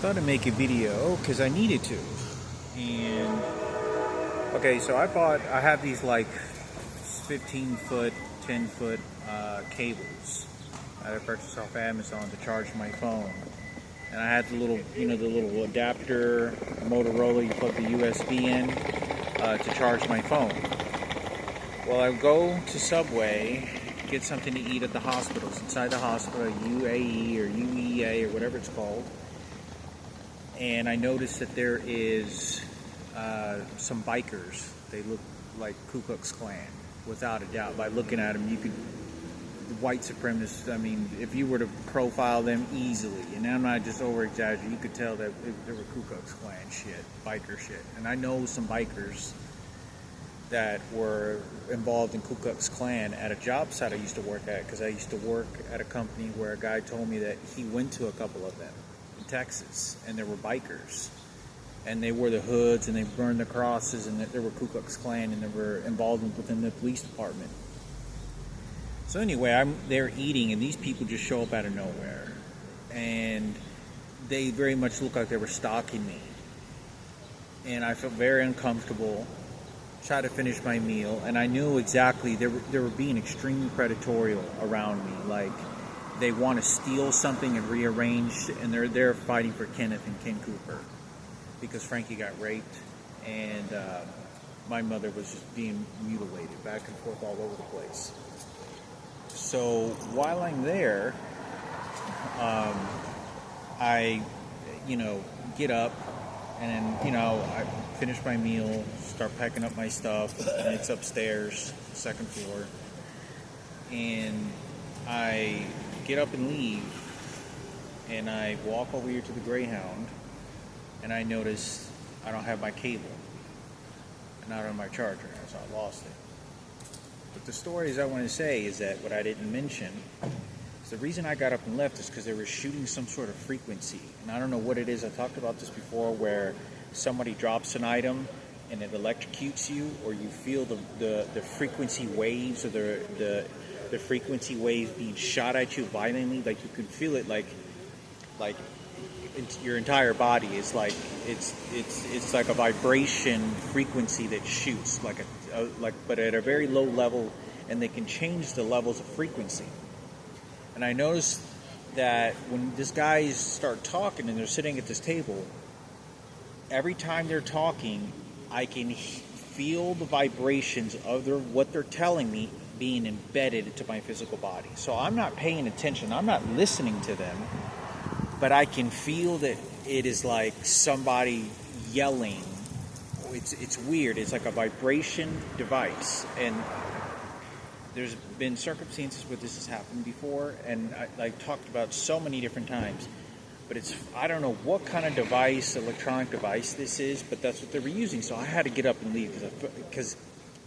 thought I'd make a video because I needed to. And okay, so I have these like 15-foot, 10-foot cables that I purchased off Amazon to charge my phone. And I had the little, the little adapter, Motorola, you plug the USB in to charge my phone. Well, I go to Subway, get something to eat at the hospitals, inside the hospital, UAE or UEA or whatever it's called. And I noticed that there is some bikers. They look like Ku Klux Klan, without a doubt. By looking at them, you could, the white supremacists, I mean, if you were to profile them easily, and I'm not just over-exaggerating, you could tell that they were Ku Klux Klan shit, biker shit. And I know some bikers that were involved in Ku Klux Klan at a job site I used to work at, because I used to work at a company where a guy told me that he went to a couple of them in Texas, and there were bikers, and they wore the hoods and they burned the crosses, and that there were Ku Klux Klan, and they were involved within the police department. So anyway, I'm there eating, and these people just show up out of nowhere, and they very much look like they were stalking me, and I felt very uncomfortable. Tried to finish my meal, and I knew exactly they were being extremely predatory around me. Like, they want to steal something and rearrange, and they're fighting for Kenneth and Ken Cooper because Frankie got raped, and my mother was just being mutilated back and forth all over the place. So while I'm there, I get up, and then I finish my meal, start packing up my stuff, and it's upstairs, second floor, and I get up and leave, and I walk over here to the Greyhound, and I notice I don't have my cable, and I don't have my charger, so I lost it. But the stories I want to say is that what I didn't mention is the reason I got up and left is because they were shooting some sort of frequency, and I don't know what it is. I talked about this before, where somebody drops an item and it electrocutes you, or you feel the frequency waves, or the frequency waves being shot at you violently. Like, you can feel it, like your entire body is like it's like a vibration frequency that shoots but at a very low level, and they can change the levels of frequency. And I noticed that when these guys start talking and they're sitting at this table, every time they're talking, I can feel the vibrations of what they're telling me being embedded into my physical body. So I'm not paying attention. I'm not listening to them, but I can feel that it is like somebody yelling. It's weird. It's like a vibration device. And there's been circumstances where this has happened before, and I talked about so many different times. But I don't know what kind of device, electronic device this is, but that's what they were using. So I had to get up and leave because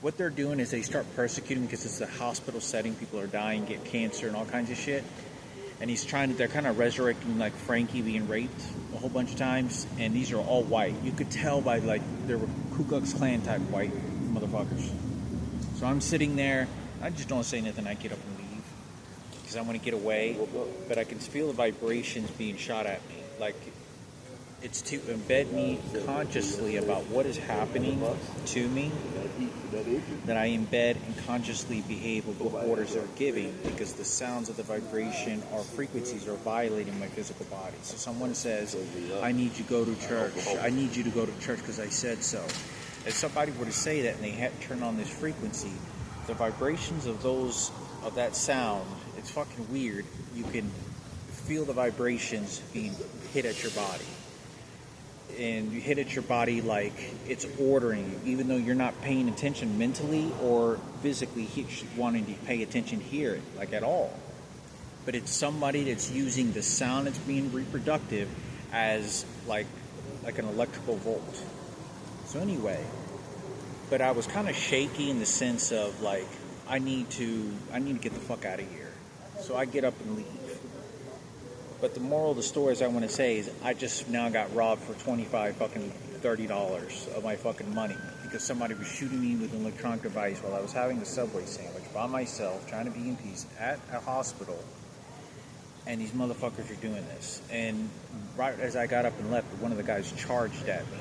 what they're doing is they start persecuting, because it's a hospital setting. People are dying, get cancer and all kinds of shit. And they're kind of resurrecting like Frankie being raped a whole bunch of times. And these are all white. You could tell by there were Ku Klux Klan type white motherfuckers. So I'm sitting there. I just don't say nothing. I get up and leave because I want to get away, but I can feel the vibrations being shot at me. Like, it's to embed me consciously about what is happening to me, that I embed and consciously behave with what orders they're giving, because the sounds of the vibration or frequencies are violating my physical body. So someone says, I need you to go to church. I need you to go to church because I said so. If somebody were to say that and they turn on this frequency, the vibrations of that sound, it's fucking weird. You can feel the vibrations being hit at your body. And you hit at your body like it's ordering you, even though you're not paying attention mentally or physically wanting to pay attention here, like at all. But it's somebody that's using the sound that's being reproductive as like an electrical volt. So anyway, but I was kind of shaky in the sense of like, I need to get the fuck out of here. So I get up and leave. But the moral of the story is I want to say is I just now got robbed for $30 of my fucking money because somebody was shooting me with an electronic device while I was having a Subway sandwich by myself, trying to be in peace at a hospital. and these motherfuckers are doing this. And right as I got up and left, one of the guys charged at me.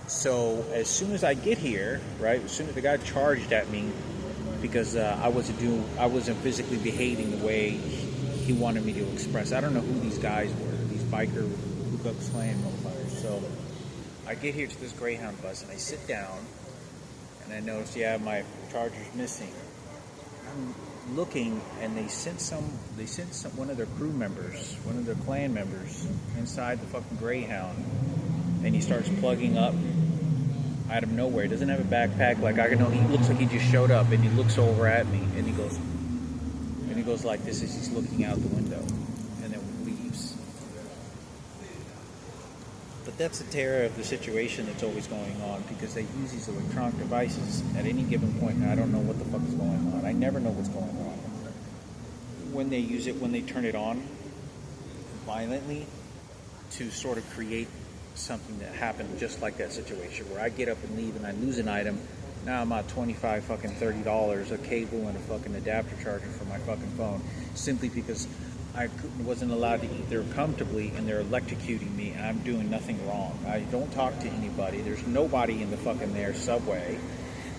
So as soon as I get here, right, as soon as the guy charged at me, because I wasn't physically behaving the way he wanted me to express. I don't know who these guys were, these biker Ku Klux Klan motherfuckers. So I get here to this Greyhound bus and I sit down and I notice, my charger's missing. I'm looking, and they sent one of their crew members, one of their Klan members, inside the fucking Greyhound, and he starts plugging up out of nowhere. He doesn't have a backpack. Like, I can know, he looks like he just showed up, and he looks over at me, and he goes like this as he's looking out the window, and then leaves. But that's the terror of the situation that's always going on, because they use these electronic devices at any given point, and I don't know what the fuck is going on. I never know what's going on. When they use it, when they turn it on violently to sort of create something that happened just like that situation, where I get up and leave and I lose an item. Now I'm out $25 fucking $30, a cable and a fucking adapter charger for my fucking phone, simply because I wasn't allowed to eat there comfortably, and they're electrocuting me, and I'm doing nothing wrong. I don't talk to anybody. There's nobody in the fucking there subway.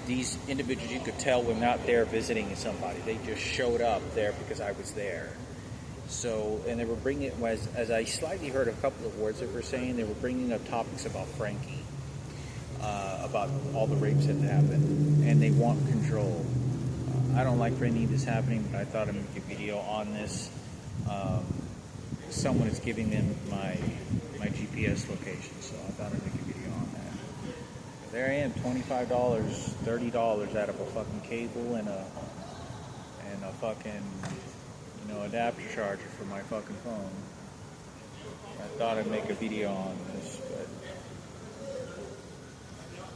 These individuals, you could tell, were not there visiting somebody. They just showed up there because I was there. So, and they were bringing, as I slightly heard a couple of words that were saying, they were bringing up topics about Frankie, about all the rapes that happened, and they want control. I don't like for any of this happening, but I thought I'd make a video on this. Someone is giving them my GPS location, so I thought I'd make a video on that. There I am, $25, $30 out of a fucking cable and a fucking adapter charger for my fucking phone. I thought I'd make a video on this, but